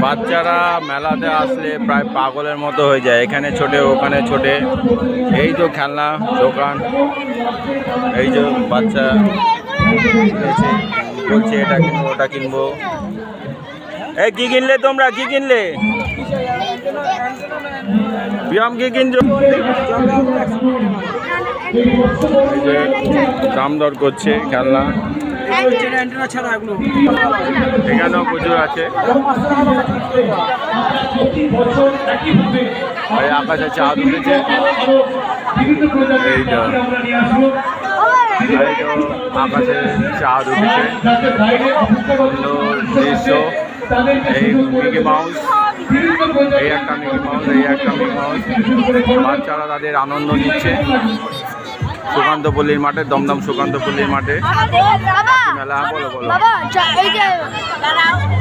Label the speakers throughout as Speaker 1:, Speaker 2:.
Speaker 1: বাচ্চারা মেলাতে আসলে প্রায় পাগলের মতো হয়ে যায়, এখানে ছোটে ওখানে ছোটে। এই তো খেলনা দোকান, এই যে বাচ্চা বলছে এটা কিনবো ওটা কিনবো। এই কি কিনলে তোমরা, কি কিনলে? প্রিয়ম কি কিনছো? এই যে দাম দর করছে খেলনা, এখানেও প্রচুর আছে। আকাশে চাঁদ উঠেছে, এই তো আকাশে চাঁদ উঠেছে, দৃশ্য। এই মিকি মাউস, এই একটা মিকি মাউস, এই একটা মিকি মাউস। বাচ্চারা তাদের আনন্দ নিচ্ছে সুকান্তপল্লীর মাঠে, দমদম সুকান্তপল্লীর মাঠে মেলা। বলো বলো,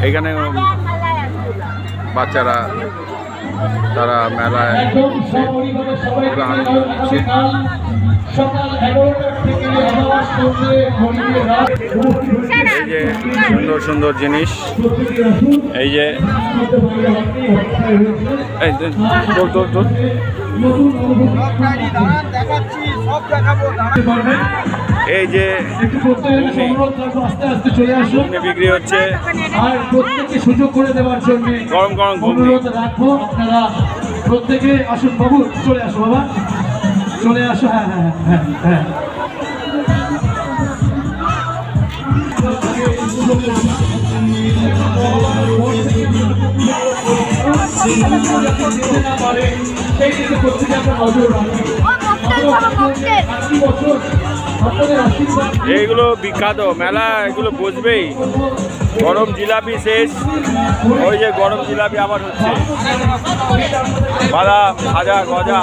Speaker 1: এখানে বাচ্চারা তারা মেলায় আনন্দ নিচ্ছে। এই যে সুন্দর সুন্দর জিনিস, এই যে এই যে বিক্রি হচ্ছে
Speaker 2: সুযোগ করে দেওয়ার জন্য
Speaker 1: গরম গরম
Speaker 2: অনুরোধ রাখবো। আপনারা প্রত্যেকে আসুন, বাবু চলে আসো, বাবা চলে আসো। হ্যাঁ হ্যাঁ হ্যাঁ হ্যাঁ
Speaker 1: এইগুলো বিখ্যাত মেলা, এগুলো বুঝবেই। গরম জিলাপি শেষ, ওই যে গরম জিলাপি আবার হচ্ছে, বাদাম ভাজা গজা।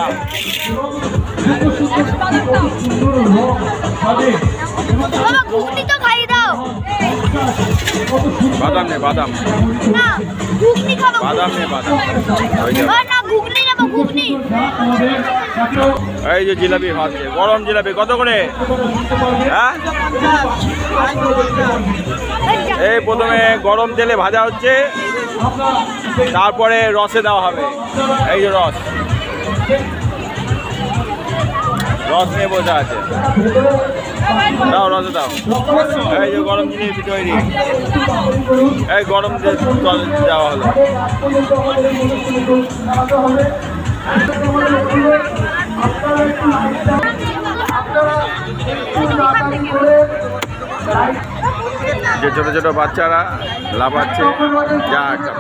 Speaker 1: বাদাম নে বাদাম, বাদাম নে বাদাম। এই যে জিলাপি ভাজছে, গরম জিলাপি কত করে? হ্যাঁ, এই প্রথমে গরম তেলে ভাজা হচ্ছে, তারপরে রসে দেওয়া হবে। এই যে রস, রস নিয়ে বোঝা আছে, দাও রসে দাও। এই যে গরম জিনিস তৈরি, এই গরম দেওয়া হলো। যে ছোট ছোট বাচ্চারা লাফাচ্ছে, যা একটা